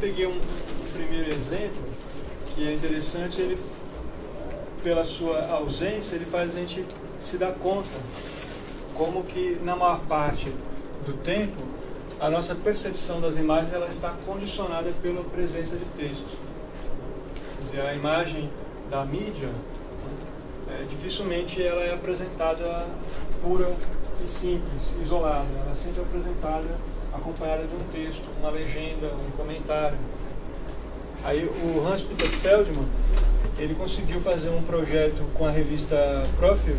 peguei um primeiro exemplo que é interessante. Ele, pela sua ausência, ele faz a gente se dar conta como que na maior parte do tempo a nossa percepção das imagens ela está condicionada pela presença de texto. Quer dizer, a imagem da mídia, dificilmente ela é apresentada pura e simples, isolada. Ela é sempre apresentada acompanhada de um texto, uma legenda, um comentário. Aí o Hans-Peter Feldman, ele conseguiu fazer um projeto com a revista Profil,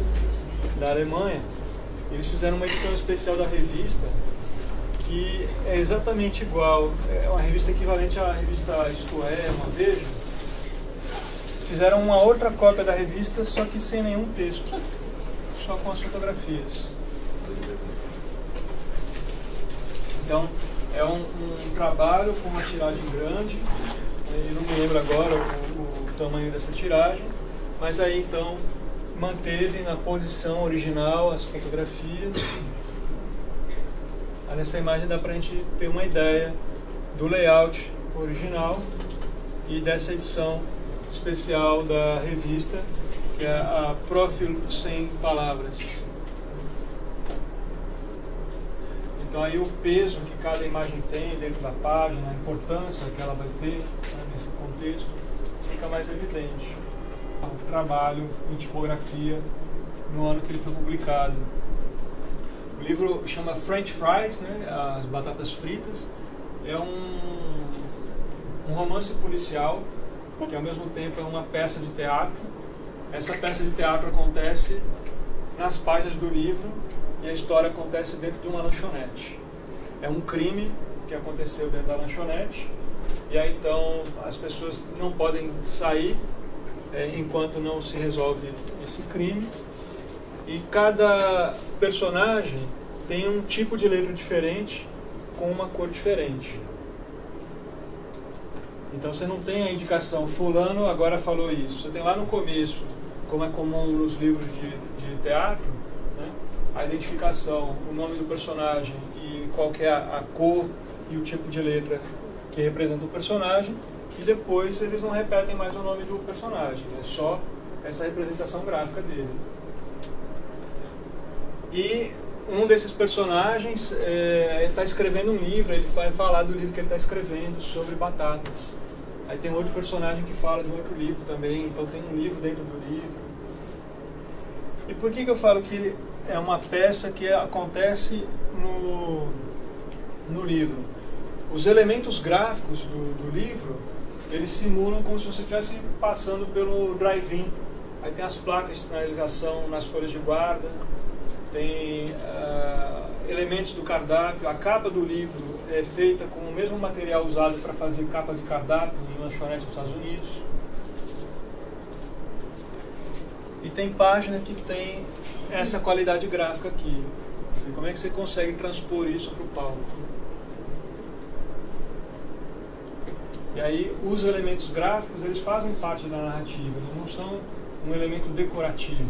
da Alemanha. Eles fizeram uma edição especial da revista, que é exatamente igual, é uma revista equivalente à revista Isto É, uma Veja. Fizeram uma outra cópia da revista, só que sem nenhum texto, só com as fotografias. Então, é um trabalho com uma tiragem grande. Eu não me lembro agora o tamanho dessa tiragem, mas aí então manteve na posição original as fotografias. Aí nessa imagem dá para a gente ter uma ideia do layout original e dessa edição especial da revista, que é a Profil Sem Palavras. Então aí o peso que cada imagem tem dentro da página, a importância que ela vai ter, né, nesse contexto, fica mais evidente. O trabalho em tipografia no ano que ele foi publicado. O livro chama French Fries, né, as batatas fritas. É um romance policial, que ao mesmo tempo é uma peça de teatro. Essa peça de teatro acontece nas páginas do livro e a história acontece dentro de uma lanchonete. É um crime que aconteceu dentro da lanchonete e aí então as pessoas não podem sair enquanto não se resolve esse crime. E cada personagem tem um tipo de letra diferente com uma cor diferente. Então você não tem a indicação, fulano agora falou isso. Você tem lá no começo, como é comum nos livros de teatro, né, a identificação, o nome do personagem e qual que é a cor e o tipo de letra que representa o personagem, e depois eles não repetem mais o nome do personagem, é só essa representação gráfica dele. E um desses personagens está escrevendo um livro, ele vai falar do livro que ele está escrevendo sobre batatas. Aí tem outro personagem que fala de um outro livro também, então tem um livro dentro do livro. E por que eu falo que é uma peça que acontece no livro? Os elementos gráficos do livro, eles simulam como se você estivesse passando pelo drive-in. Aí tem as placas de sinalização nas folhas de guarda, tem elementos do cardápio. A capa do livro é feita com o mesmo material usado para fazer capa de cardápio em lanchonetes dos Estados Unidos. E tem página que tem essa qualidade gráfica aqui. Quer dizer, como é que você consegue transpor isso para o palco? E aí os elementos gráficos, eles fazem parte da narrativa, eles não são um elemento decorativo.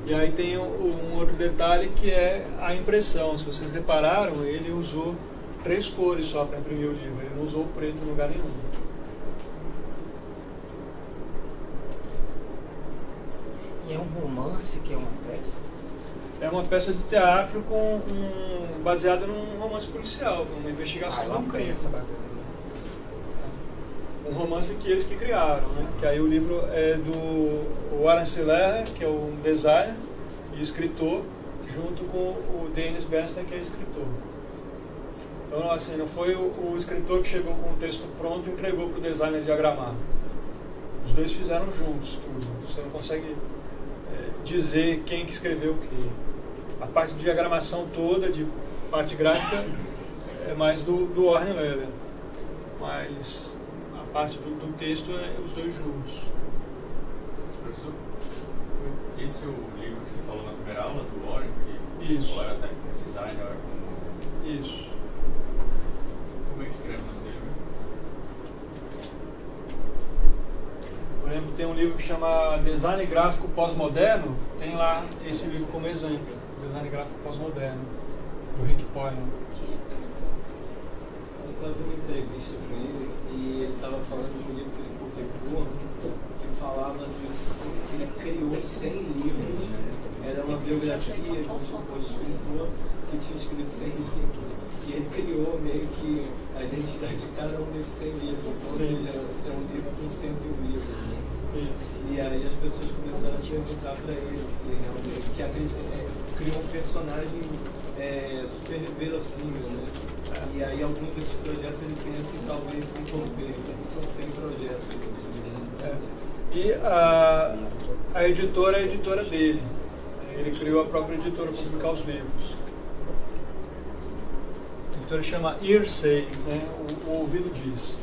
E aí tem um outro detalhe que é a impressão. Se vocês repararam, ele usou 3 cores só para imprimir o livro, ele não usou o preto em lugar nenhum. E é um romance que é uma peça? É uma peça de teatro baseada num romance policial, numa investigação de um crime. Um romance que eles que criaram, né? Que aí o livro é do Warren Siller, que é um designer e escritor, junto com o Dennis Bernstein, que é escritor. Então, assim, não foi o escritor que chegou com o texto pronto e entregou para o designer diagramar. Os dois fizeram juntos tudo. Você não consegue dizer quem que escreveu o quê. A parte de diagramação toda, de parte gráfica, é mais do Warren Siller. Mas a parte do texto é os dois juntos. Professor, esse é o livro que você falou na primeira aula, do Warren, que Isso. era até como designer, como... Isso. Como é que escreve o nome dele? Por exemplo, tem um livro que chama Design Gráfico Pós-Moderno, tem lá esse livro como exemplo. design gráfico pós-moderno, do Rick Poyle. Eu estava vendo uma entrevista com ele e ele estava falando de um livro que ele publicou que falava dos que ele criou 100 livros. Era uma biografia de um suposto escritor que tinha escrito 100 livros. E ele criou meio que a identidade de cada um desses 100 livros. Então, ou seja, é um livro com 101 livros. Né? E aí as pessoas começaram a perguntar para ele se realmente criou um personagem super verossímil, né? E aí alguns desses projetos ele pensa em talvez desenvolver, então são 100 projetos. E a editora é a editora dele. Ele criou a própria editora para publicar os livros. A editora chama Hearsay, né? O ouvido diz.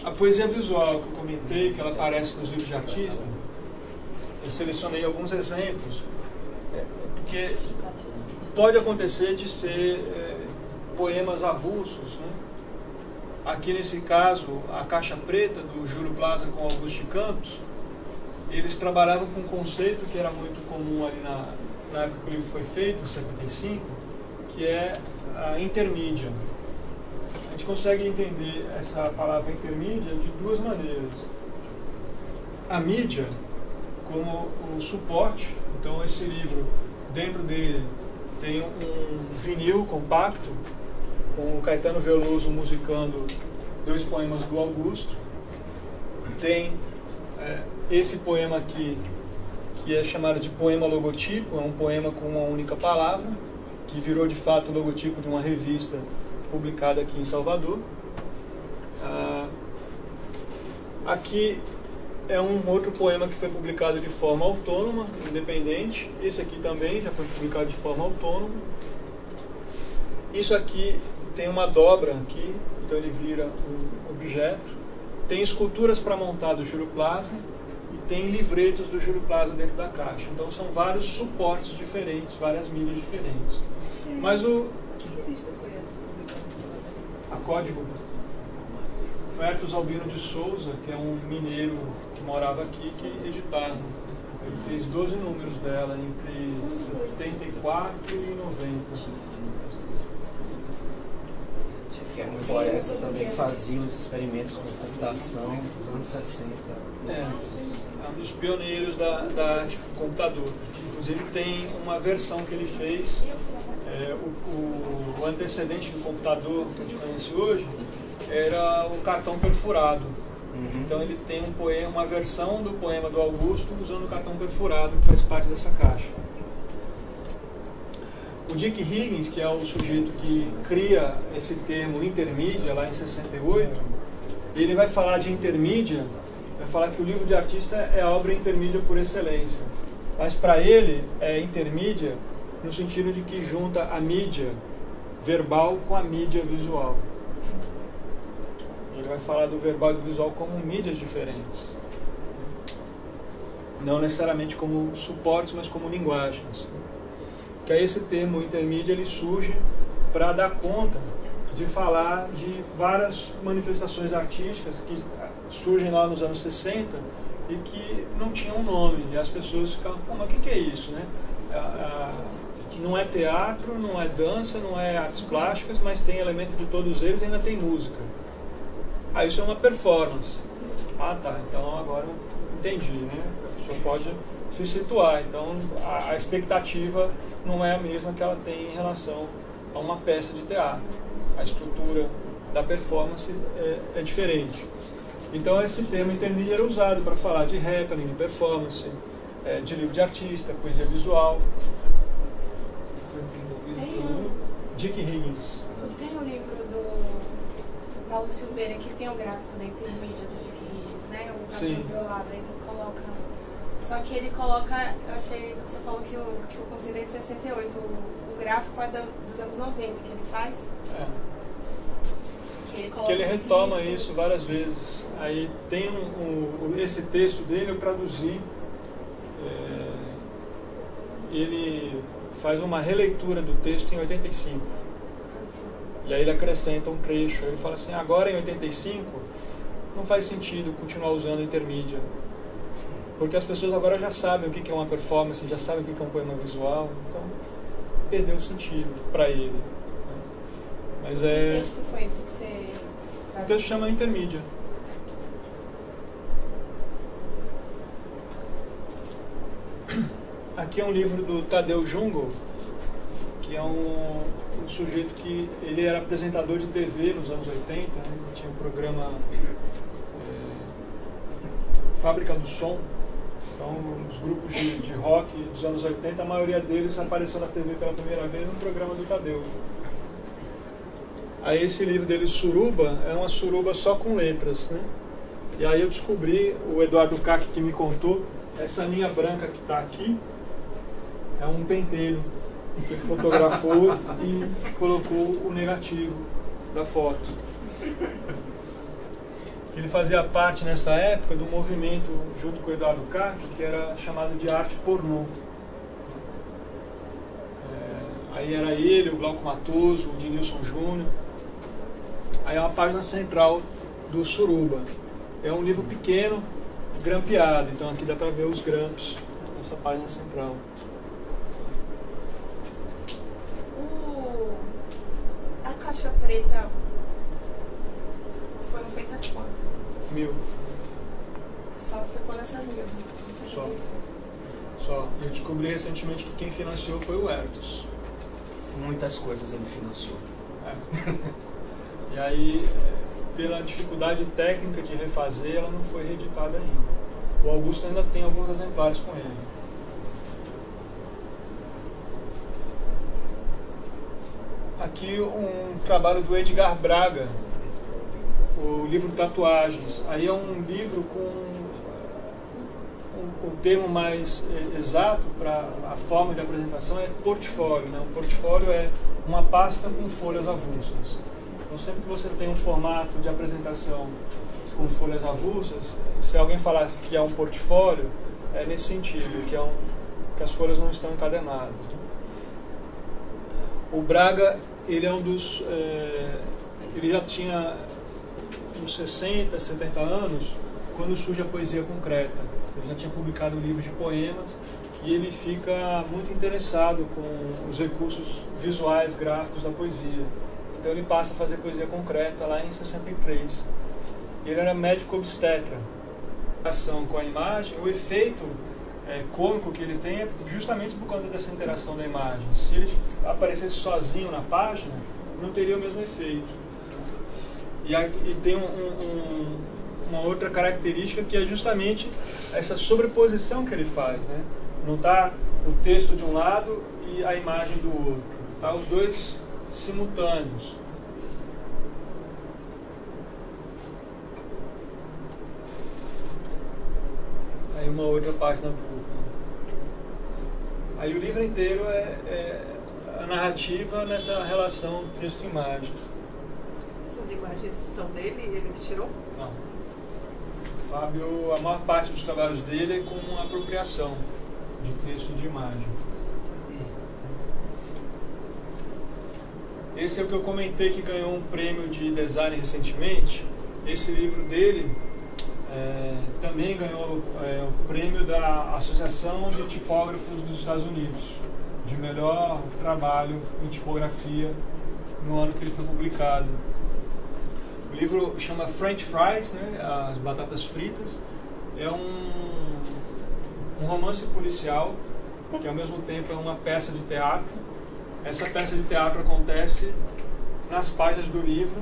A poesia visual que eu comentei, que ela aparece nos livros de artista, eu selecionei alguns exemplos, porque pode acontecer de ser poemas avulsos, né? Aqui nesse caso, a Caixa Preta, do Júlio Plaza com Augusto de Campos, eles trabalhavam com um conceito que era muito comum ali na época que o livro foi feito, em 75, que é a intermídia. A gente consegue entender essa palavra intermídia de duas maneiras. A mídia como o suporte, então esse livro, dentro dele, tem um vinil compacto, com o Caetano Veloso musicando 2 poemas do Augusto. Tem esse poema aqui, que é chamado de poema logotipo, é um poema com uma única palavra, que virou de fato o logotipo de uma revista publicada aqui em Salvador. Aqui é um outro poema que foi publicado de forma autônoma, independente. Esse aqui também já foi publicado de forma autônoma. Isso aqui tem uma dobra aqui, então ele vira um objeto. Tem esculturas para montar do Júlio Plaza e tem livretos do Júlio Plaza dentro da caixa. Então são vários suportes diferentes, várias mídias diferentes. Mas que revista foi essa publicação? A Código. O Hertos Albino de Souza, que é um mineiro que morava aqui, que editava. Ele fez 12 números dela entre 74 e 90. Que era um poeta também que fazia os experimentos com computação dos anos 60. É um dos pioneiros da arte com computador. Inclusive tem uma versão que ele fez, o antecedente do computador que a gente conhece hoje, era o cartão perfurado. Então ele tem uma versão do poema do Augusto usando o cartão perfurado, que faz parte dessa caixa. O Dick Higgins, que é o sujeito que cria esse termo intermídia lá em 68, ele vai falar de intermídia, vai falar que o livro de artista é a obra intermídia por excelência. Mas para ele é intermídia no sentido de que junta a mídia verbal com a mídia visual. Ele vai falar do verbal e do visual como mídias diferentes. Não necessariamente como suportes, mas como linguagens. Que aí esse termo intermídia ele surge para dar conta de falar de várias manifestações artísticas que surgem lá nos anos 60 e que não tinham nome. E as pessoas ficavam, mas o que é isso, né? Não é teatro, não é dança, não é artes plásticas, mas tem elementos de todos eles e ainda tem música. Isso é uma performance. Tá, então agora eu entendi, né? A pessoa pode se situar. Então a expectativa não é a mesma que ela tem em relação a uma peça de teatro. A estrutura da performance é diferente. Então esse termo intermídio era usado para falar de happening, de performance, de livro de artista, poesia visual. Foi desenvolvido por Dick Higgins. Tem um livro do Paulo Silveira que tem o gráfico da intermídia do Dick Higgins, né? O cachorro violado, ele coloca. Só que ele coloca, eu achei, você falou que o conceito é de 68, o gráfico é dos anos 90 que ele faz. Que ele retoma isso várias vezes. Aí tem esse texto dele, eu traduzi. Ele faz uma releitura do texto em 85. E aí ele acrescenta um trecho. Ele fala assim, agora em 85 não faz sentido continuar usando intermídia. Porque as pessoas agora já sabem o que é uma performance, já sabem o que é um poema visual, então perdeu o sentido para ele. Né? Mas Que texto foi esse que você... O texto chama Intermídia. Aqui é um livro do Tadeu Jungo, que é um sujeito que ele era apresentador de TV nos anos 80, né? Tinha um programa Fábrica do Som. Então, os grupos de rock dos anos 80, a maioria deles apareceu na TV pela primeira vez no programa do Tadeu. Aí esse livro dele, Suruba, é uma suruba só com letras, né? E aí eu descobri, o Eduardo Cac que me contou, essa linha branca que está aqui é um pentelho que ele fotografou e colocou o negativo da foto. Ele fazia parte nessa época do movimento, junto com o Eduardo Cac, que era chamado de arte pornô. Aí era ele, o Glauco Matoso, o Dinilson Júnior. Aí é uma página central do Suruba. É um livro pequeno, grampeado, então aqui dá para ver os grampos nessa página central. A caixa preta foram feitas quantas? 1000. Só ficou nessas 1000? Só. Eu descobri recentemente que quem financiou foi o Ertos. Muitas coisas ele financiou. E aí, pela dificuldade técnica de refazer, ela não foi reeditada ainda. O Augusto ainda tem alguns exemplares com ele. Aqui um trabalho do Edgar Braga, o livro Tatuagens. Aí é um livro com o termo mais exato para a forma de apresentação é portfólio, né? Um portfólio é uma pasta com folhas avulsas. Então sempre que você tem um formato de apresentação com folhas avulsas, se alguém falasse que é um portfólio, é nesse sentido, que as folhas não estão encadernadas. Né? O Braga, ele é um dos... ele já tinha uns 60, 70 anos quando surge a poesia concreta. Ele já tinha publicado livros de poemas e ele fica muito interessado com os recursos visuais, gráficos da poesia. Então ele passa a fazer poesia concreta lá em 63. Ele era médico obstetra. A ação com a imagem, o efeito cômico que ele tem é justamente por conta dessa interação da imagem. Se ele aparecesse sozinho na página, não teria o mesmo efeito. E tem uma outra característica que é justamente essa sobreposição que ele faz, né? Não está o texto de um lado e a imagem do outro. Tá os dois simultâneos. Aí uma outra página dupla. Aí o livro inteiro é a narrativa nessa relação texto-imagem. Essas imagens são dele? Ele que tirou? Não. O Fábio, a maior parte dos trabalhos dele é com apropriação de texto e de imagem. Esse é o que eu comentei que ganhou um prêmio de design recentemente. Esse livro dele também ganhou o prêmio da Associação de Tipógrafos dos Estados Unidos, de melhor trabalho em tipografia no ano que ele foi publicado. O livro chama French Fries, né, as batatas fritas. É um romance policial, que ao mesmo tempo é uma peça de teatro. Essa peça de teatro acontece nas páginas do livro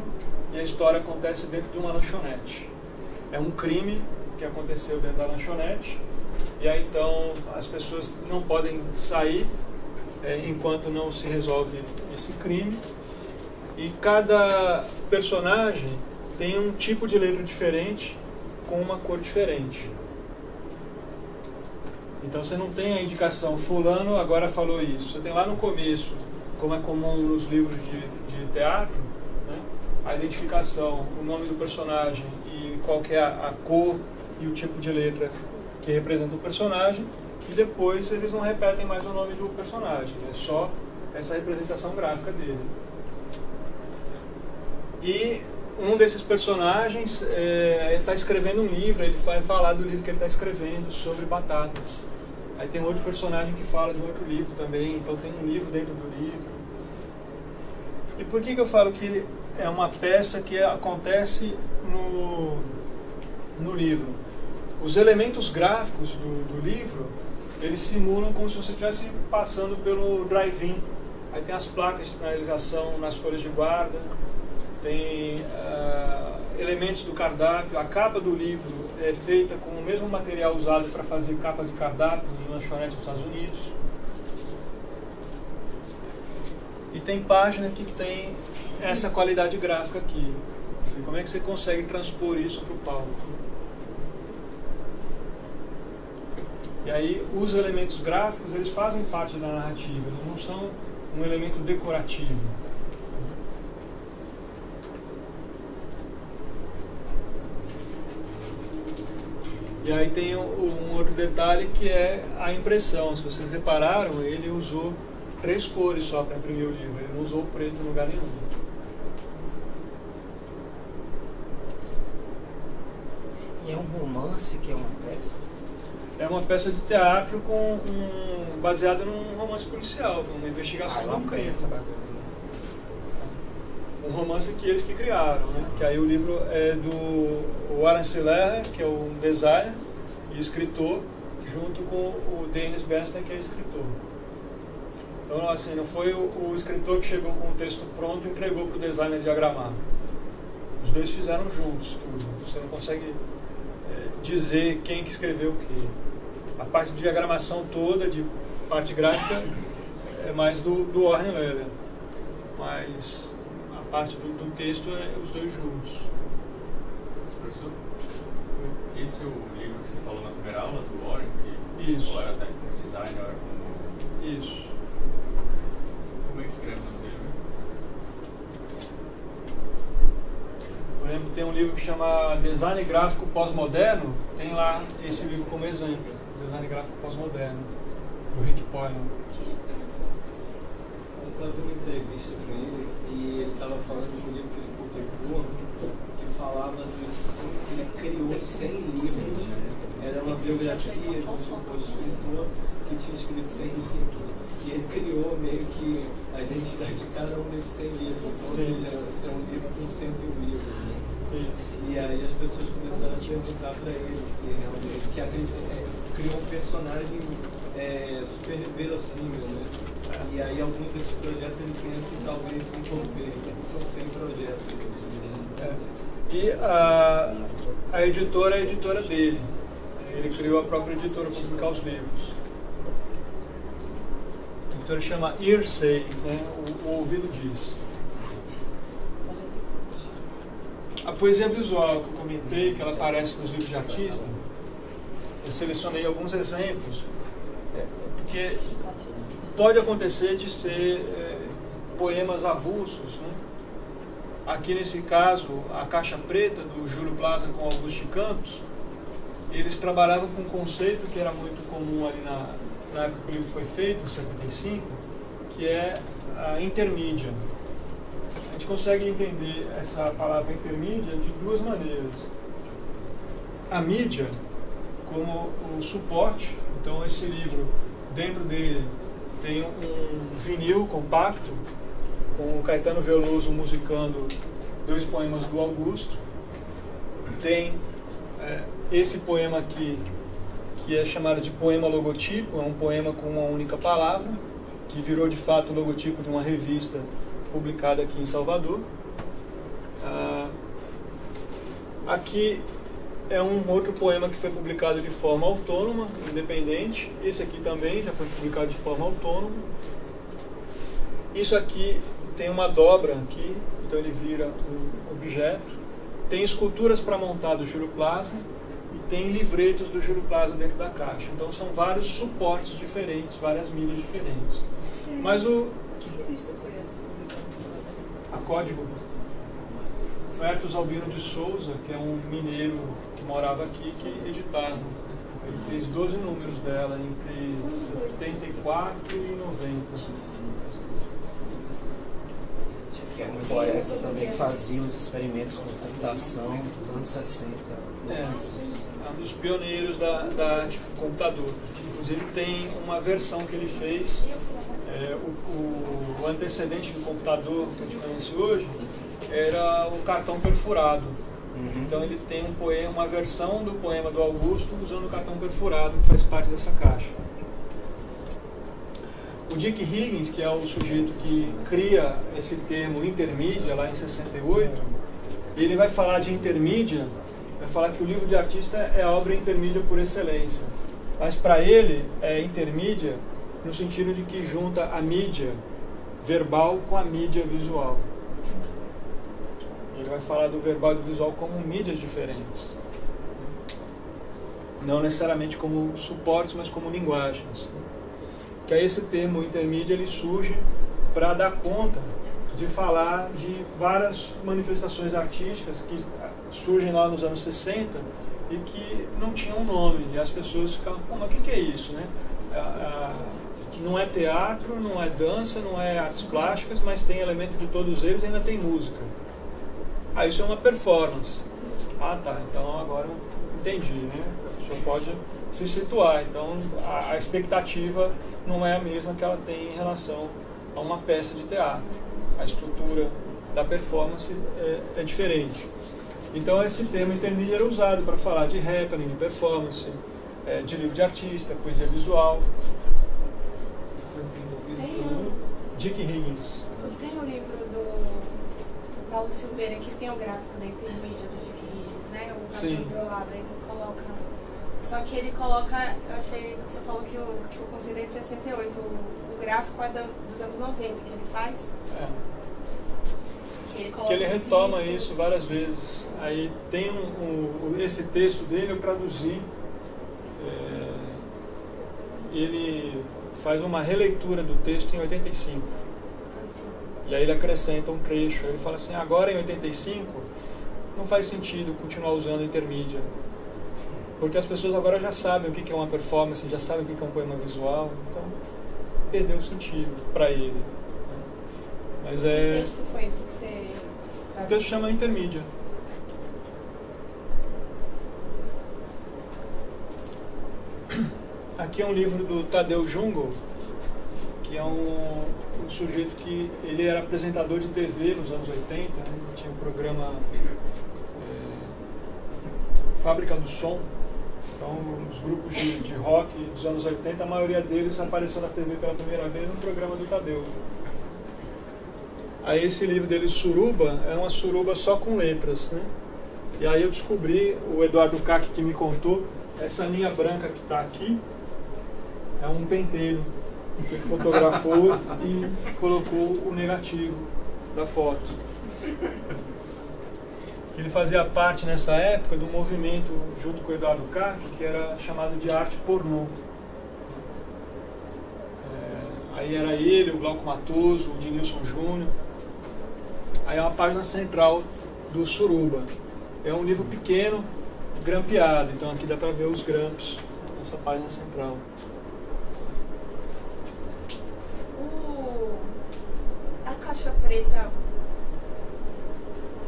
e a história acontece dentro de uma lanchonete. É um crime que aconteceu dentro da lanchonete e aí então as pessoas não podem sair enquanto não se resolve esse crime. E cada personagem tem um tipo de letra diferente com uma cor diferente. Então você não tem a indicação, fulano agora falou isso. Você tem lá no começo, como é comum nos livros de teatro, né, a identificação, o nome do personagem e qual que é a cor e o tipo de letra que representa o personagem, e depois eles não repetem mais o nome do personagem, é só essa representação gráfica dele. E um desses personagens está escrevendo um livro, ele vai falar do livro que ele está escrevendo sobre batatas. Aí tem outro personagem que fala de um outro livro também, então tem um livro dentro do livro. E por que eu falo que é uma peça que acontece no livro? Os elementos gráficos do livro, eles simulam como se você estivesse passando pelo drive-in. Aí tem as placas de sinalização nas folhas de guarda, tem elementos do cardápio. A capa do livro é feita com o mesmo material usado para fazer capas de cardápio em lanchonetes dos Estados Unidos. E tem página que tem essa qualidade gráfica aqui. Como é que você consegue transpor isso para o palco? E aí os elementos gráficos, eles fazem parte da narrativa, eles não são um elemento decorativo. E aí tem um outro detalhe que é a impressão. Se vocês repararam, ele usou 3 cores só para imprimir o livro, ele não usou o preto em lugar nenhum. E é um romance que é uma peça? É uma peça de teatro baseada num romance policial, numa investigação de um crime. Um romance que eles que criaram, né? Que aí o livro é do Warren Siller, que é um designer e escritor, junto com o Dennis Bernstein, que é escritor. Então, assim, não foi o escritor que chegou com o texto pronto e entregou para o designer diagramar. Os dois fizeram juntos tudo. Você não consegue dizer quem que escreveu o quê. A parte de diagramação toda, de parte gráfica, é mais do Warren Siller. Mas a parte do texto é os dois juntos. Professor, esse é o livro que você falou na primeira aula, do Warren, que Isso. era até como designer, como... Isso. Como é que escreve o nome dele? Por exemplo, tem um livro que chama Design Gráfico Pós-Moderno, tem lá esse livro como exemplo. Design Gráfico Pós-Moderno, do Rick Poylan. Eu estava vendo uma entrevista com ele e ele estava falando de um livro que ele publicou que falava dos... Ele criou 100 livros. Era uma biografia de um suposto escritor que tinha escrito 100 livros. E ele criou meio que a identidade de cada um desses 100 livros. Então, ou seja, esse é um livro com 101 livros. Né? E aí as pessoas começaram a perguntar para ele se realmente criou um personagem super verossímil, né? E aí alguns desses projetos ele pensa em talvez se envolver, são 100 projetos. E a editora é a editora dele. Ele criou a própria editora para publicar os livros. A editora chama Earsay, né? O ouvido diz. A poesia visual que eu comentei, que ela aparece nos livros de artista, eu selecionei alguns exemplos, porque pode acontecer de ser poemas avulsos, né? Aqui nesse caso, a Caixa Preta, do Júlio Plaza com Augusto de Campos, eles trabalhavam com um conceito que era muito comum ali na época que o livro foi feito, em 75, que é a intermídia. A gente consegue entender essa palavra intermídia de duas maneiras. A mídia como o suporte, então esse livro, dentro dele tem um vinil compacto com o Caetano Veloso musicando 2 poemas do Augusto. Tem esse poema aqui, que é chamado de poema logotipo, é um poema com uma única palavra, que virou de fato o logotipo de uma revista publicada aqui em Salvador. Aqui é um outro poema que foi publicado de forma autônoma, independente. Esse aqui também já foi publicado de forma autônoma. Isso aqui tem uma dobra aqui, então ele vira um objeto. Tem esculturas para montar do Júlio Plaza e tem livretos do Júlio Plaza dentro da caixa. Então são vários suportes diferentes, várias mídias diferentes. Mas que revista foi essa? A Código. O Hertos Albino de Souza, que é um mineiro que morava aqui, que editava. Ele fez 12 números dela entre 74 e 90. poeta também que fazia os experimentos com computação dos anos 60. É um dos pioneiros da arte com computador. Inclusive tem uma versão que ele fez, o antecedente do computador que a gente conhece hoje era o cartão perfurado. Então ele tem uma versão do poema do Augusto usando o cartão perfurado, que faz parte dessa caixa. O Dick Higgins, que é o sujeito que cria esse termo intermídia lá em 68, ele vai falar de intermídia, vai falar que o livro de artista é a obra intermídia por excelência. Mas para ele é intermídia no sentido de que junta a mídia verbal com a mídia visual. Ele vai falar do verbal e do visual como mídias diferentes. Não necessariamente como suportes, mas como linguagens. Que aí esse termo intermídia ele surge para dar conta de falar de várias manifestações artísticas que surgem lá nos anos 60 e que não tinham nome. E as pessoas ficavam, mas o que é isso, né? Não é teatro, não é dança, não é artes plásticas, mas tem elementos de todos eles e ainda tem música. Isso é uma performance. Tá, então agora eu entendi, né? A pessoa pode se situar. Então a expectativa não é a mesma que ela tem em relação a uma peça de teatro. A estrutura da performance é diferente. Então esse termo intermídio era usado para falar de happening, de performance, de livro de artista, poesia visual. Foi desenvolvido Tem Dick Higgins. Tem um livro do Paulo Silveira que tem o gráfico da intermídia do Dick Higgins, né? O Cachorro Violado, ele coloca. Só que ele coloca, eu achei, você falou que o conceito é de 68, o gráfico é dos anos 90 que ele faz. Que ele retoma isso várias vezes. Aí tem esse texto dele, eu traduzi. Ele faz uma releitura do texto em 85. E aí ele acrescenta um trecho. Ele fala assim, agora em 85 não faz sentido continuar usando a intermídia. Porque as pessoas agora já sabem o que é uma performance, já sabem o que é um poema visual. Então, perdeu o sentido para ele. Mas que texto foi esse que você traduziu? O texto chama intermídia. Aqui é um livro do Tadeu Jungo, que é um sujeito que ele era apresentador de TV nos anos 80, né? Tinha um programa Fábrica do Som. Então, os grupos de rock dos anos 80, a maioria deles apareceu na TV pela primeira vez no programa do Tadeu. Aí esse livro dele, Suruba, é uma suruba só com letras, né? E aí eu descobri, o Eduardo Cac que me contou, essa linha branca que está aqui é um pentelho que ele fotografou e colocou o negativo da foto. Ele fazia parte nessa época do movimento, junto com o Eduardo Cac, que era chamado de arte pornô. Aí era ele, o Glauco Matoso, o Dinilson Júnior. Aí é uma página central do Suruba. É um livro pequeno, grampeado, então aqui dá para ver os grampos nessa página central. A caixa preta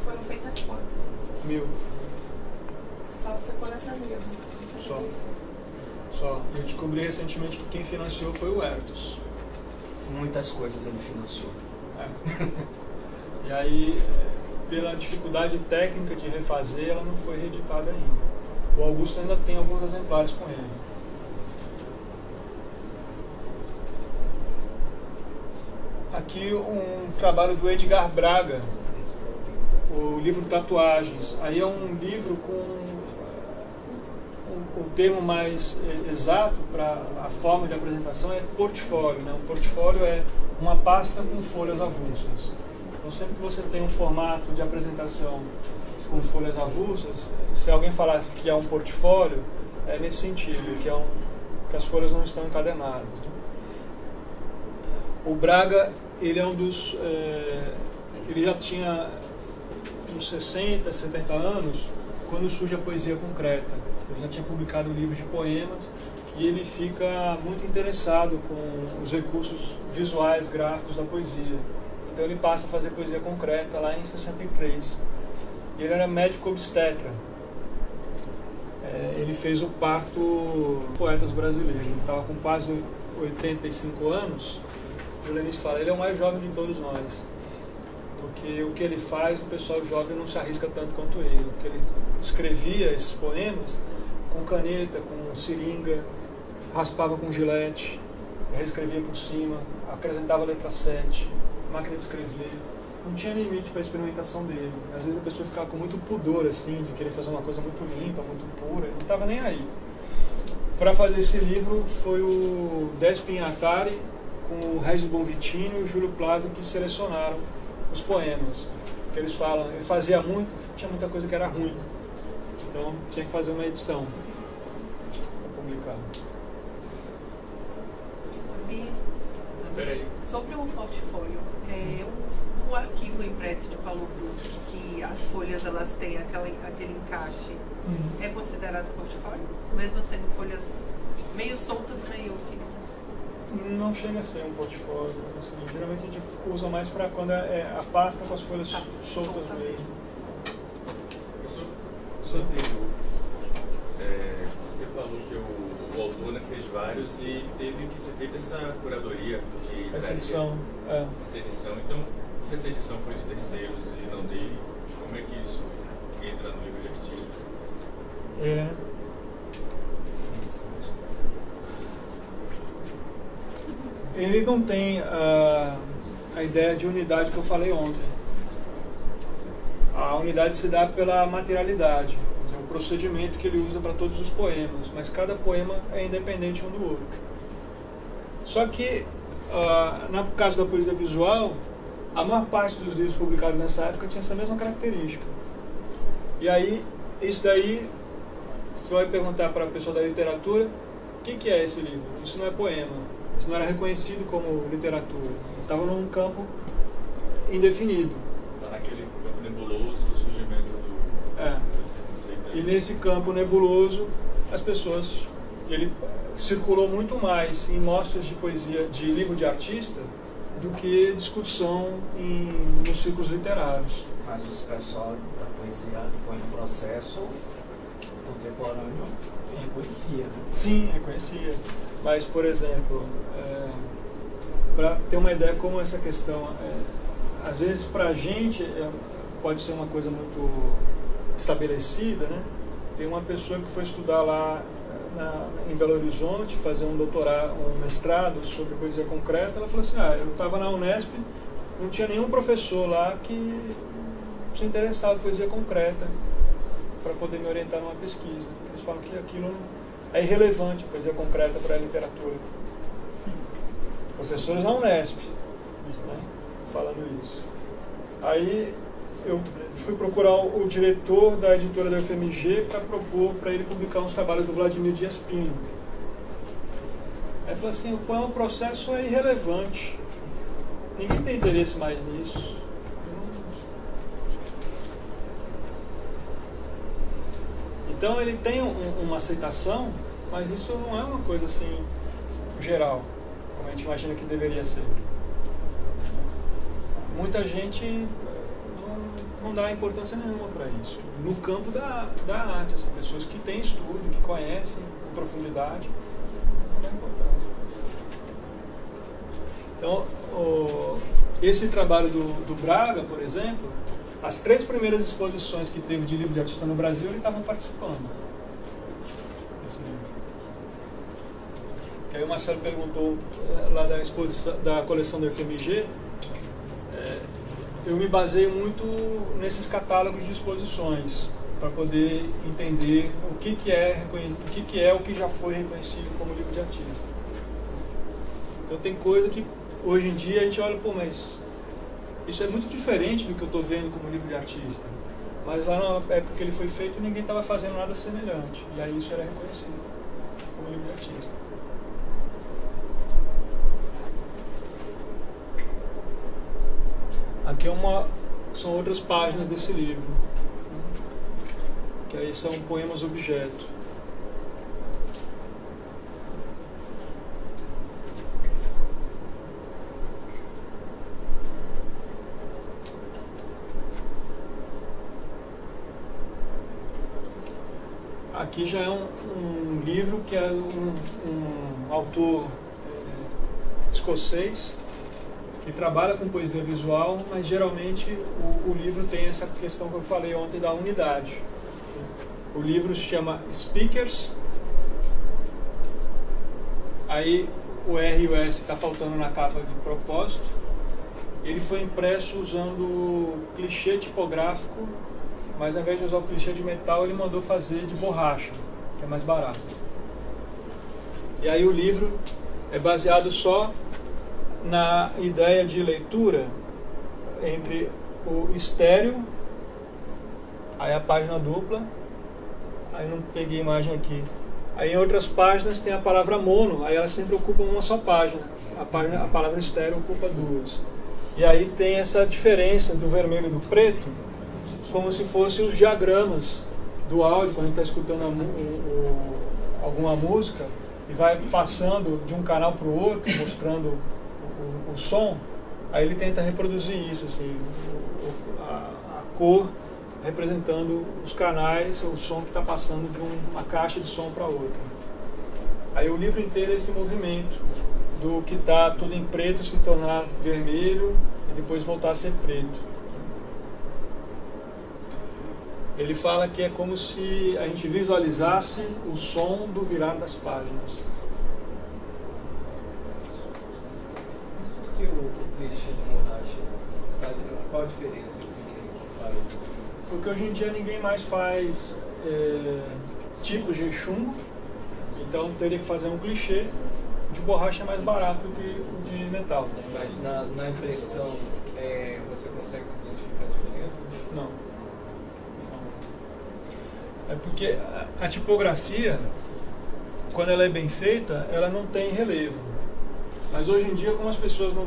foram feitas quantas? 1000. Só ficou nessas 1000? Só. Eu descobri recentemente que quem financiou foi o Ertos. Muitas coisas ele financiou. E aí, pela dificuldade técnica de refazer, ela não foi reeditada ainda. O Augusto ainda tem alguns exemplares com ele. Aqui um trabalho do Edgar Braga, o livro Tatuagens. Aí é um livro com o termo mais exato para a forma de apresentação é portfólio, né? Um portfólio é uma pasta com folhas avulsas. Então sempre que você tem um formato de apresentação com folhas avulsas, se alguém falasse que é um portfólio, é nesse sentido, que as folhas não estão encadernadas, né? O Braga, ele é um dos... ele já tinha uns 60, 70 anos quando surge a poesia concreta. Ele já tinha publicado livros de poemas e ele fica muito interessado com os recursos visuais, gráficos da poesia. Então ele passa a fazer poesia concreta lá em 63. E ele era médico obstetra. Ele fez o parto poetas brasileiros. Ele estava com quase 85 anos. O Lenis fala, ele é o mais jovem de todos nós. Porque o que ele faz, o pessoal jovem não se arrisca tanto quanto ele. Porque ele escrevia esses poemas com caneta, com seringa, raspava com gilete, reescrevia por cima, acrescentava letra 7, máquina de escrever. Não tinha limite para a experimentação dele. Às vezes a pessoa ficava com muito pudor, assim, de querer fazer uma coisa muito limpa, muito pura, ele não estava nem aí. Para fazer esse livro foi o Décio Pinhatari, com o Regis Bonvitini e o Júlio Plaza que selecionaram os poemas. Que eles falam, ele fazia muito, tinha muita coisa que era ruim. Então tinha que fazer uma edição para publicar. E sobre o portfólio, o arquivo impresso de Paulo Bruschi, que as folhas elas têm aquele encaixe, é considerado portfólio? Mesmo sendo folhas meio soltas, meio fixas? Não chega a ser um portfólio. Assim, geralmente a gente usa mais para quando é a pasta com as folhas soltas mesmo. Só tenho. Você falou que o autor, né, fez vários e teve que ser feita essa curadoria. Essa edição. Essa edição. Então, se essa edição foi de terceiros e não dele, como é que isso entra no livro de artista? Ele não tem a ideia de unidade que eu falei ontem. A unidade se dá pela materialidade, quer dizer, o procedimento que ele usa para todos os poemas, mas cada poema é independente um do outro. Só que, no caso da poesia visual, a maior parte dos livros publicados nessa época tinha essa mesma característica. E aí, isso daí, você vai perguntar para a pessoa da literatura, o que é esse livro? Isso não é poema. Isso não era reconhecido como literatura. Estava num campo indefinido. Está naquele campo nebuloso do surgimento desse conceito. E nesse campo nebuloso, as pessoas... Ele circulou muito mais em mostras de poesia, de livro de artista, do que discussão nos círculos literários. Mas o pessoal da poesia põe no processo contemporâneo e reconhecia, né? Sim, reconhecia. Mas, por exemplo, para ter uma ideia como essa questão, às vezes para a gente pode ser uma coisa muito estabelecida, né? Tem uma pessoa que foi estudar lá em Belo Horizonte, fazer um doutorado, um mestrado sobre poesia concreta. Ela falou assim, eu estava na Unesp, não tinha nenhum professor lá que se interessava em poesia concreta para poder me orientar numa pesquisa. Eles falam que aquilo é irrelevante, poesia concreta para a literatura. Professores da Unesp, né, falando isso. Aí eu fui procurar o diretor da editora da UFMG para propor para ele publicar uns trabalhos do Vladimir Dias Pinho. Aí ele falou assim, o processo é irrelevante, ninguém tem interesse mais nisso. Então ele tem uma aceitação, mas isso não é uma coisa assim geral, como a gente imagina que deveria ser. Muita gente não dá importância nenhuma para isso. No campo da arte, assim, pessoas que têm estudo, que conhecem em profundidade, não dá importância. Então, esse trabalho do Braga, por exemplo, as 3 primeiras exposições que teve de livro de artista no Brasil, ele estava participando desse livro. Que aí o Marcelo perguntou lá da exposição da coleção do FMG. Eu me baseio muito nesses catálogos de exposições para poder entender o que é o que já foi reconhecido como livro de artista. Então tem coisa que hoje em dia a gente olha, mas isso é muito diferente do que eu estou vendo como livro de artista. Mas lá na época que ele foi feito, ninguém estava fazendo nada semelhante. E aí isso era reconhecido como livro de artista. Aqui são outras páginas desse livro, que aí são poemas objeto. aqui já é um livro que é um autor escocês que trabalha com poesia visual, mas geralmente o livro tem essa questão que eu falei ontem da unidade. O livro se chama Speakers. Aí o R e o S está faltando na capa de propósito. Ele foi impresso usando clichê tipográfico, mas ao invés de usar o clichê de metal, ele mandou fazer de borracha, que é mais barato. E aí o livro é baseado só na ideia de leitura entre o estéreo, aí a página dupla, aí não peguei a imagem aqui. Aí em outras páginas tem a palavra mono, aí ela sempre ocupa uma só página. A palavra estéreo ocupa duas. E aí tem essa diferença do vermelho e do preto, como se fossem os diagramas do áudio, quando a gente está escutando alguma música e vai passando de um canal para o outro, mostrando o som. Aí ele tenta reproduzir isso, assim, a cor representando os canais, o som que está passando de uma caixa de som para outra. Aí o livro inteiro é esse movimento do que está tudo em preto se tornar vermelho e depois voltar a ser preto. Ele fala que é como se a gente visualizasse o som do virar das páginas. Por que o clichê de borracha? Qual a diferença que faz isso? Porque hoje em dia ninguém mais faz tipos de chumbo, então teria que fazer um clichê. De borracha é mais barato que o de metal. Mas na impressão você consegue identificar a diferença? Não. É porque a tipografia, quando ela é bem feita, ela não tem relevo. Mas hoje em dia, como as pessoas não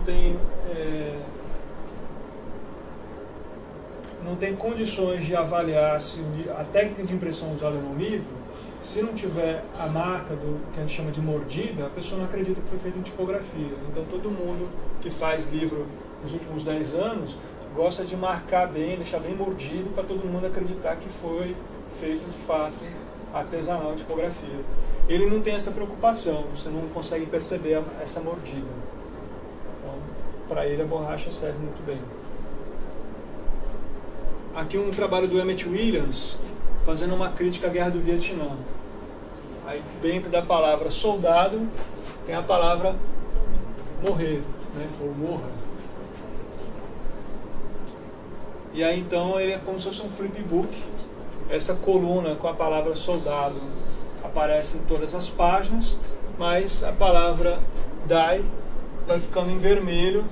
têm condições de avaliar se a técnica de impressão usada no livro, se não tiver a marca do que a gente chama de mordida, a pessoa não acredita que foi feito em tipografia. Então todo mundo que faz livro nos últimos 10 anos gosta de marcar bem, deixar bem mordido para todo mundo acreditar que foi feito de fato artesanal em tipografia. Ele não tem essa preocupação, você não consegue perceber essa mordida. Então, para ele a borracha serve muito bem. Aqui um trabalho do Emmett Williams, fazendo uma crítica à Guerra do Vietnã. Aí dentro da palavra soldado tem a palavra morrer, né? Ou morra. E aí então ele é como se fosse um flipbook. Essa coluna com a palavra soldado aparece em todas as páginas, mas a palavra die vai ficando em vermelho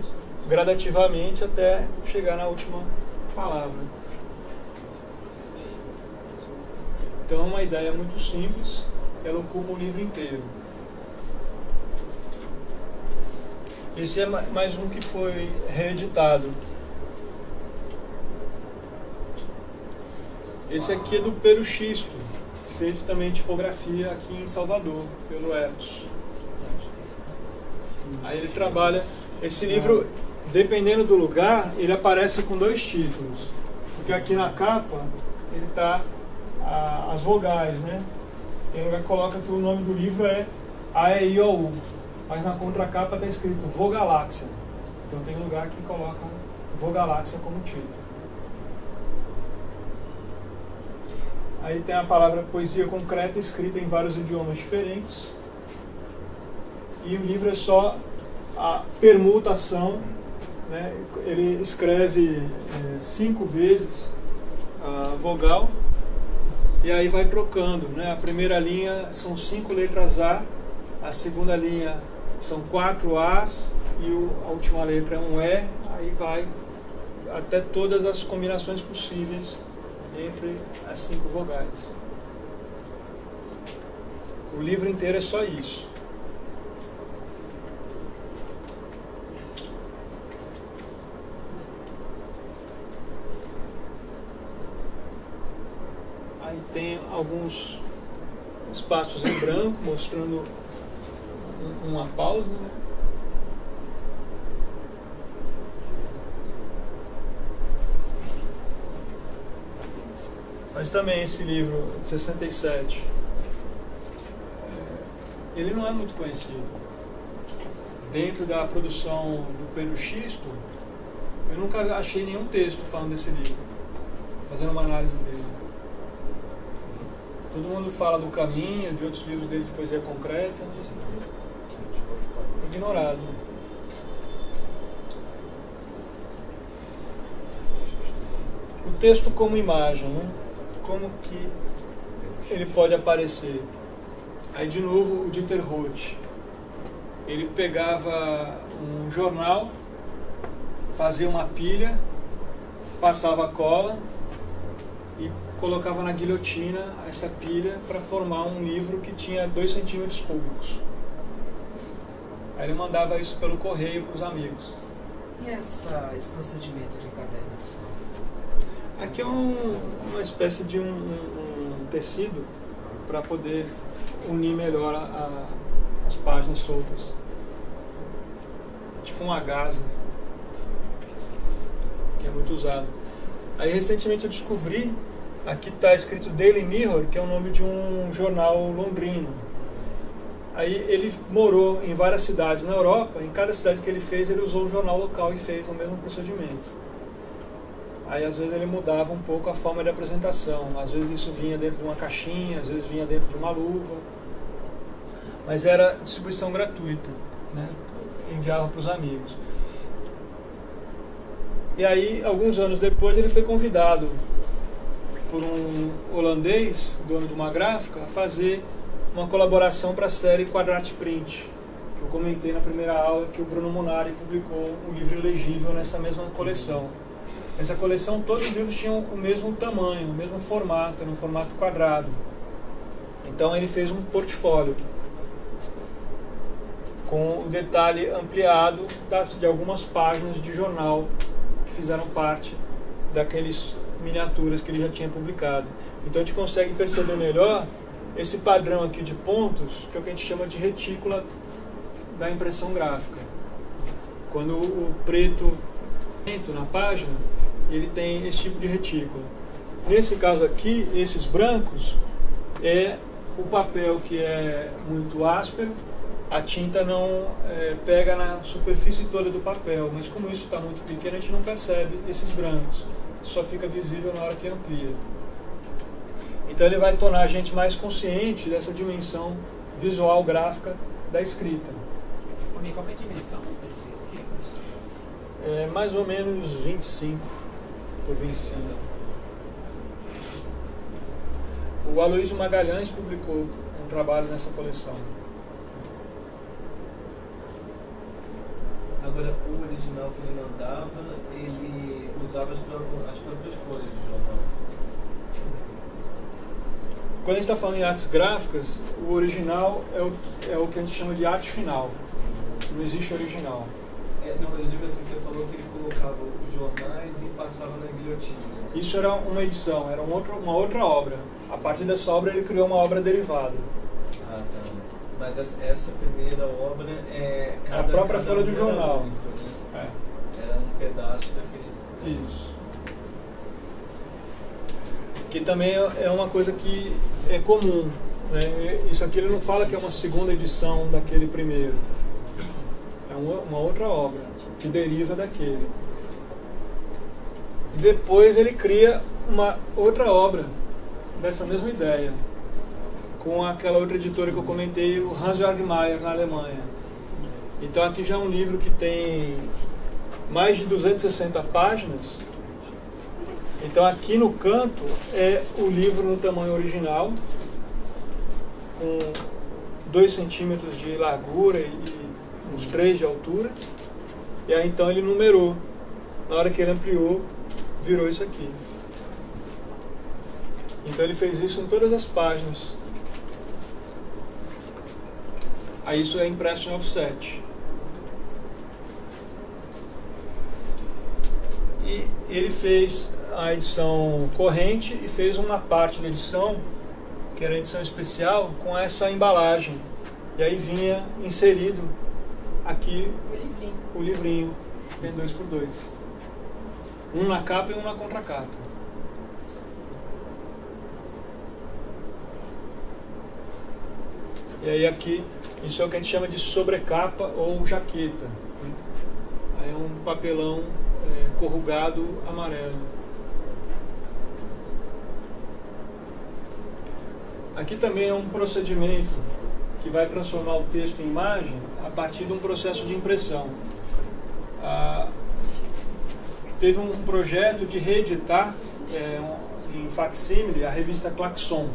gradativamente até chegar na última palavra. Então é uma ideia muito simples, ela ocupa o livro inteiro. Esse é mais um que foi reeditado. Esse aqui é do Peruchisto, feito também em tipografia aqui em Salvador, pelo Etos. Aí ele trabalha... Esse livro, dependendo do lugar, ele aparece com 2 títulos. Porque aqui na capa, ele está... as vogais, né? Tem lugar que coloca que o nome do livro é A, E, I, O, U, mas na contracapa está escrito Vogaláxia. Então tem lugar que coloca Vogaláxia como título. Aí tem a palavra poesia concreta escrita em vários idiomas diferentes. E o livro é só a permutação, né? Ele escreve 5 vezes a vogal. E aí vai trocando, né? A primeira linha são 5 letras A, a segunda linha são 4 As e a última letra é um E, aí vai até todas as combinações possíveis entre as 5 vogais. O livro inteiro é só isso. Aí tem alguns espaços em branco mostrando uma pausa, né? Mas também esse livro de 67, ele não é muito conhecido. Dentro da produção do Pedro Xisto, eu nunca achei nenhum texto falando desse livro, fazendo uma análise dele. Todo mundo fala do Caminho, de outros livros dele de poesia concreta, mas é ignorado. O texto como imagem, né? Como que ele pode aparecer? Aí de novo o Dieter Roth. Ele pegava um jornal, fazia uma pilha, passava cola e colocava na guilhotina essa pilha para formar um livro que tinha 2 centímetros cúbicos. Aí ele mandava isso pelo correio para os amigos. E esse procedimento de encadernação? Aqui é uma espécie de um tecido para poder unir melhor as páginas soltas. Tipo uma gaze, que é muito usado. Aí recentemente eu descobri, aqui está escrito Daily Mirror, que é o nome de um jornal londrino. Aí ele morou em várias cidades na Europa, em cada cidade que ele fez, ele usou um jornal local e fez o mesmo procedimento. Aí às vezes ele mudava um pouco a forma de apresentação, às vezes isso vinha dentro de uma caixinha, às vezes vinha dentro de uma luva, mas era distribuição gratuita, né? Enviava para os amigos. E aí, alguns anos depois, ele foi convidado por um holandês, dono de uma gráfica, a fazer uma colaboração para a série Quadrate Print, que eu comentei na primeira aula, que o Bruno Munari publicou um livro ilegível nessa mesma coleção. Essa coleção, todos os livros tinham o mesmo tamanho, o mesmo formato, era um formato quadrado. Então ele fez um portfólio com o detalhe ampliado de algumas páginas de jornal que fizeram parte daqueles miniaturas que ele já tinha publicado. Então a gente consegue perceber melhor esse padrão aqui de pontos, que é o que a gente chama de retícula da impressão gráfica. Quando o preto na página, ele tem esse tipo de retícula. Nesse caso aqui, esses brancos é o papel que é muito áspero, a tinta não pega na superfície toda do papel, mas como isso está muito pequeno, a gente não percebe esses brancos. Só fica visível na hora que amplia. Então ele vai tornar a gente mais consciente dessa dimensão visual gráfica da escrita. Qual é a dimensão desses livros? É mais ou menos 25 por 25. O Aloysio Magalhães publicou um trabalho nessa coleção. Agora, o original que ele mandava, ele usava as próprias folhas de jornal. Quando a gente está falando em artes gráficas, o original é o que a gente chama de arte final. Não existe original. Não, mas eu digo assim, você falou que ele colocava os jornais e passava na guilhotina. Isso era uma edição, era uma outra obra. A partir dessa obra ele criou uma obra derivada. Ah, tá. Mas essa primeira obra é a própria folha do jornal. Único, né? Era um pedaço daquele. Isso. Que também é uma coisa que é comum, né? Isso aqui ele não fala que é uma segunda edição daquele primeiro. É uma outra obra que deriva daquele. E depois ele cria uma outra obra dessa mesma ideia, com aquela outra editora que eu comentei, o Hans-Georg Mayer, na Alemanha. Então aqui já é um livro que tem mais de 260 páginas. Então aqui no canto é o livro no tamanho original, com 2 centímetros de largura e uns 3 de altura. E aí então ele numerou. Na hora que ele ampliou, virou isso aqui. Então ele fez isso em todas as páginas. Aí isso é impresso em offset. E ele fez a edição corrente e fez uma parte da edição, que era a edição especial, com essa embalagem. E aí vinha inserido aqui o livrinho. Tem 2x2. Um na capa e um na contracapa. E aí aqui, isso é o que a gente chama de sobrecapa ou jaqueta. Aí é um papelão corrugado amarelo. Aqui também é um procedimento que vai transformar o texto em imagem a partir de um processo de impressão. Teve um projeto de reeditar em facsímile a revista Klaxon,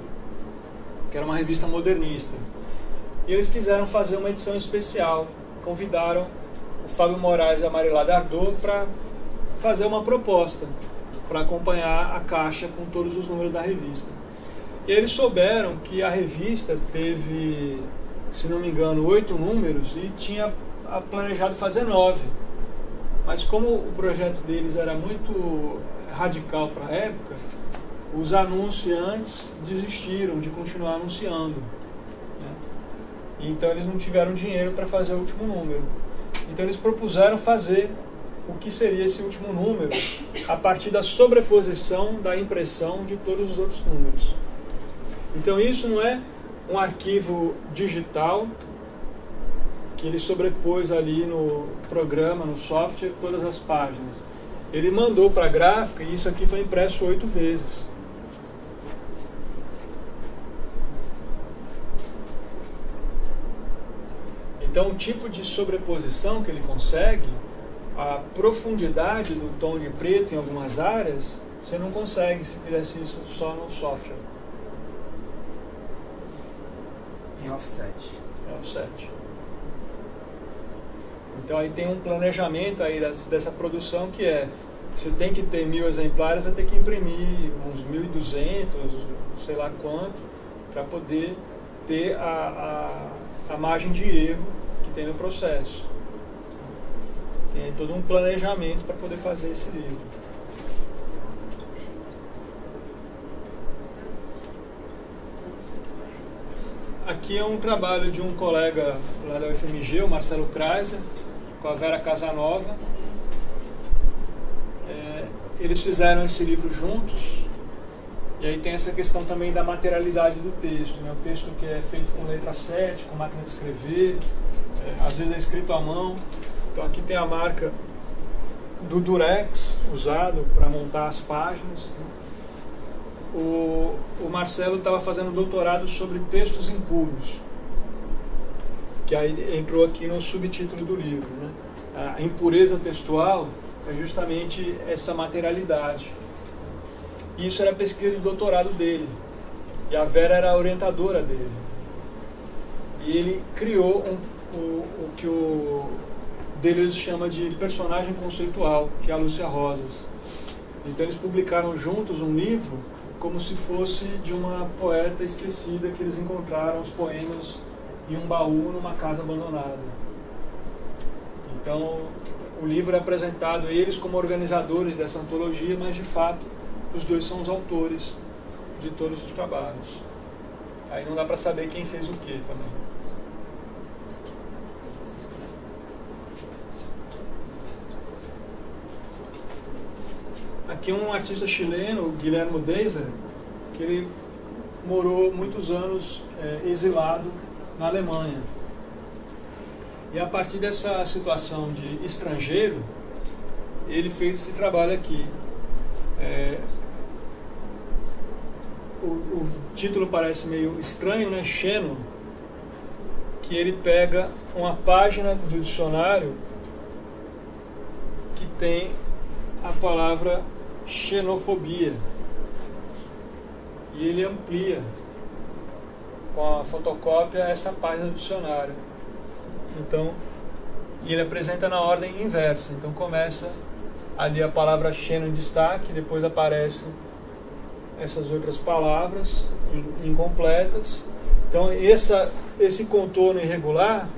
que era uma revista modernista. E eles quiseram fazer uma edição especial. Convidaram o Fábio Moraes e a Marilá Dardot para fazer uma proposta para acompanhar a caixa com todos os números da revista. E eles souberam que a revista teve, se não me engano, 8 números e tinha planejado fazer 9. Mas como o projeto deles era muito radical para a época, os anunciantes desistiram de continuar anunciando, né? Então eles não tiveram dinheiro para fazer o último número. Então eles propuseram fazer o que seria esse último número a partir da sobreposição da impressão de todos os outros números. Então isso não é um arquivo digital que ele sobrepôs ali no programa, no software, todas as páginas. Ele mandou para a gráfica e isso aqui foi impresso 8 vezes. Então o tipo de sobreposição que ele consegue, a profundidade do tom de preto em algumas áreas, você não consegue se fizesse isso só no software. Tem offset. É offset. Então aí tem um planejamento aí dessa produção que você tem que ter 1000 exemplares, vai ter que imprimir uns 1.200, sei lá quanto, para poder ter a margem de erro que tem no processo. Tem todo um planejamento para poder fazer esse livro. Aqui é um trabalho de um colega lá da UFMG, o Marcelo Kreiser, com a Vera Casanova. Eles fizeram esse livro juntos, e aí tem essa questão também da materialidade do texto, né? O texto que é feito com letra 7, com máquina de escrever, às vezes é escrito à mão. Então aqui tem a marca do Durex usado para montar as páginas. O Marcelo estava fazendo doutorado sobre textos impuros, que aí entrou aqui no subtítulo do livro, né? A impureza textual é justamente essa materialidade. E isso era a pesquisa de doutorado dele, e a Vera era a orientadora dele. E ele criou o que o Deleuze chama de personagem conceitual, que é a Lúcia Rosas. Então eles publicaram juntos um livro como se fosse de uma poeta esquecida que eles encontraram os poemas em um baú numa casa abandonada. Então o livro é apresentado eles como organizadores dessa antologia, mas de fato os dois são os autores de todos os trabalhos. Aí não dá para saber quem fez o que também. Aqui um artista chileno, o Guilherme Deisler, que ele morou muitos anos exilado na Alemanha. E a partir dessa situação de estrangeiro, ele fez esse trabalho aqui. O título parece meio estranho, né? Xeno, que ele pega uma página do dicionário que tem a palavra xenofobia e ele amplia com a fotocópia essa página do dicionário. Então, ele apresenta na ordem inversa. Então começa ali a palavra xeno em destaque, depois aparecem essas outras palavras incompletas. Então esse contorno irregular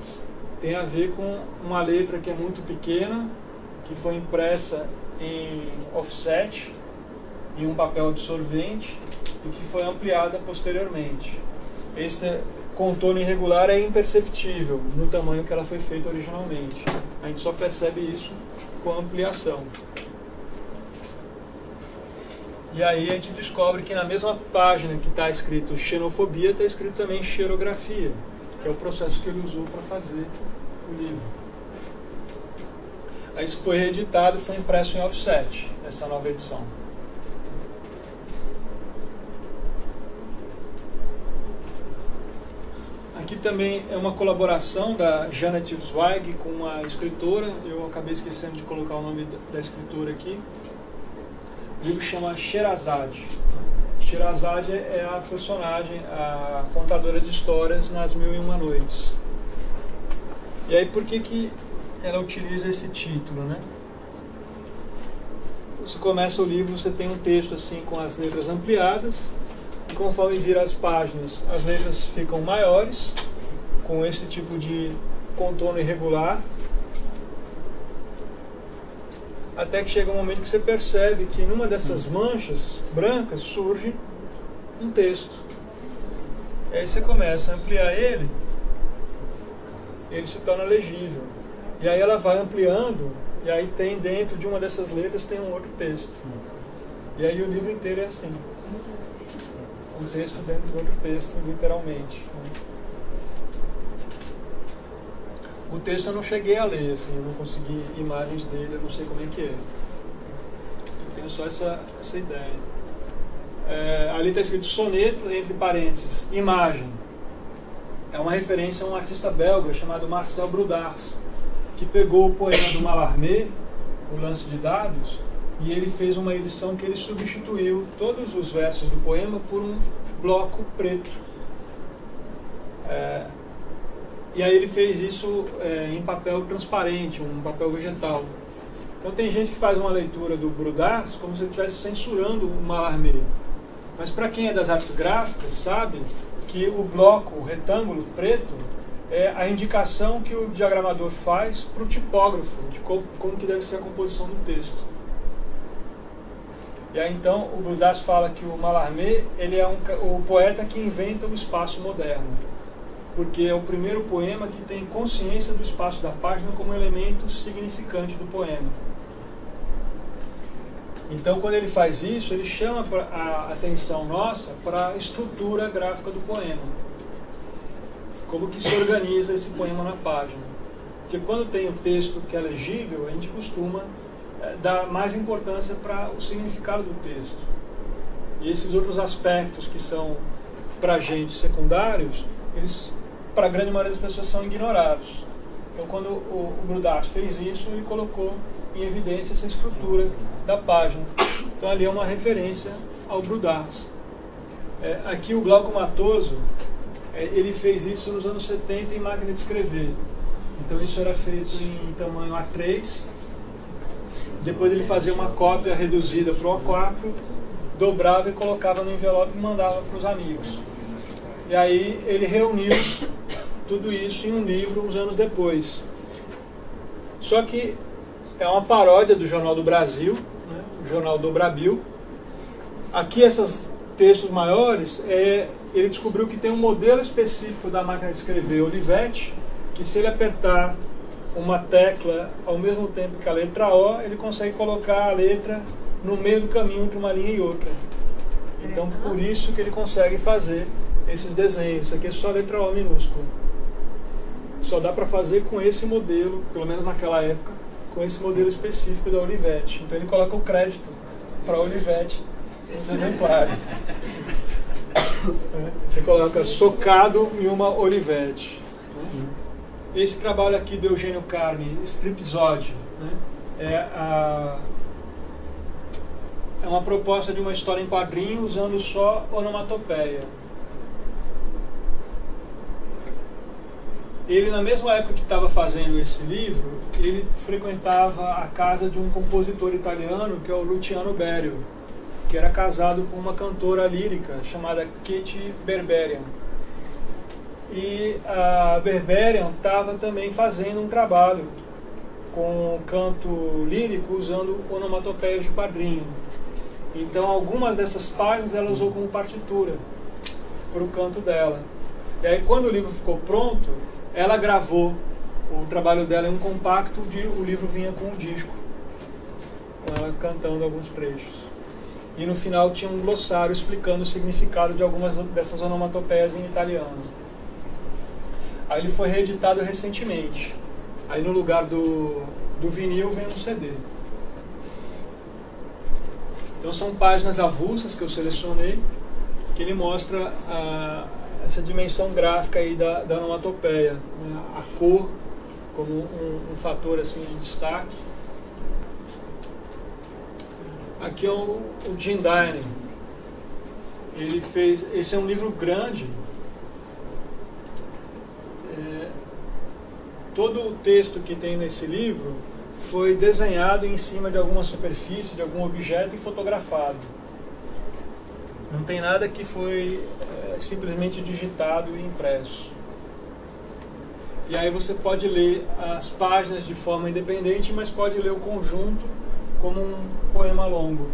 tem a ver com uma letra que é muito pequena, que foi impressa em offset, em um papel absorvente, e que foi ampliada posteriormente. Esse contorno irregular é imperceptível no tamanho que ela foi feita originalmente. A gente só percebe isso com a ampliação. E aí a gente descobre que na mesma página que está escrito xenofobia, está escrito também xerografia, que é o processo que ele usou para fazer o livro. Aí isso foi reeditado e foi impresso em offset, essa nova edição. Aqui também é uma colaboração da Janet Zweig com uma escritora, eu acabei esquecendo de colocar o nome da escritora aqui. O livro chama Sherazade. Sherazade é a personagem, a contadora de histórias nas Mil e Uma Noites. E aí por que ela utiliza esse título, né? Você começa o livro, você tem um texto assim com as letras ampliadas, e conforme vira as páginas, as letras ficam maiores, com esse tipo de contorno irregular, até que chega um momento que você percebe que numa dessas manchas brancas surge um texto. E aí você começa a ampliar ele se torna legível. E aí ela vai ampliando, e aí tem dentro de uma dessas letras tem um outro texto. E aí o livro inteiro é assim. Um texto dentro de outro texto, literalmente. O texto eu não cheguei a ler, assim, eu não consegui imagens dele, eu não sei como é que é. Eu tenho só essa ideia. Ali está escrito soneto, entre parênteses, imagem. É uma referência a um artista belga chamado Marcel Brudars, que pegou o poema do Mallarmé, O Lance de Dados, e ele fez uma edição que ele substituiu todos os versos do poema por um bloco preto. E aí ele fez isso em papel transparente, um papel vegetal. Então tem gente que faz uma leitura do Brudars como se ele estivesse censurando o Mallarmé. Mas para quem é das artes gráficas, sabe que o bloco, o retângulo preto, é a indicação que o diagramador faz para o tipógrafo, de como que deve ser a composição do texto. E aí então o Brudars fala que o Mallarmé ele é o poeta que inventa o espaço moderno, porque é o primeiro poema que tem consciência do espaço da página como elemento significante do poema. Então, quando ele faz isso, ele chama a atenção nossa para a estrutura gráfica do poema. Como que se organiza esse poema na página. Porque quando tem o texto que é legível, a gente costuma dar mais importância para o significado do texto. E esses outros aspectos que são, para a gente, secundários, eles, para a grande maioria das pessoas, são ignorados. Então, quando o Brudars fez isso, ele colocou em evidência essa estrutura da página. Então ali é uma referência ao Brudars. Aqui o Glauco Matoso, ele fez isso nos anos 70 em máquina de escrever. Então isso era feito em tamanho A3, depois ele fazia uma cópia reduzida para o A4, dobrava e colocava no envelope e mandava para os amigos. E aí ele reuniu tudo isso em um livro uns anos depois. Só que é uma paródia do Jornal do Brasil, né, o Jornal do Brabil. Aqui esses textos maiores, ele descobriu que tem um modelo específico da máquina de escrever Olivetti, que se ele apertar uma tecla ao mesmo tempo que a letra O, ele consegue colocar a letra no meio do caminho entre uma linha e outra. Então por isso que ele consegue fazer esses desenhos. Isso aqui é só a letra O minúscula. Só dá para fazer com esse modelo, pelo menos naquela época, com esse modelo específico da Olivetti. Então ele coloca o crédito para a Olivetti nos exemplares. Ele coloca socado em uma Olivetti. Esse trabalho aqui do Eugênio Carmi, Stripsode, né, é uma proposta de uma história em quadrinho usando só onomatopeia. Ele, na mesma época que estava fazendo esse livro, ele frequentava a casa de um compositor italiano, que é o Luciano Berio, que era casado com uma cantora lírica chamada Katie Berberian. E a Berberian estava também fazendo um trabalho com canto lírico usando onomatopeias de quadrinho. Então, algumas dessas páginas ela usou como partitura para o canto dela. E aí, quando o livro ficou pronto, ela gravou o trabalho dela em um compacto, o livro vinha com um disco, com ela cantando alguns trechos. E no final tinha um glossário explicando o significado de algumas dessas onomatopeias em italiano. Aí ele foi reeditado recentemente. Aí no lugar do vinil vem um CD. Então são páginas avulsas que eu selecionei, que ele mostra essa dimensão gráfica aí da onomatopeia, né? A cor como um fator assim, de destaque. Aqui é o Jim Dining. Ele fez. Esse é um livro grande. Todo o texto que tem nesse livro foi desenhado em cima de alguma superfície, de algum objeto e fotografado. Não tem nada que foi simplesmente digitado e impresso. E aí você pode ler as páginas de forma independente, mas pode ler o conjunto como um poema longo.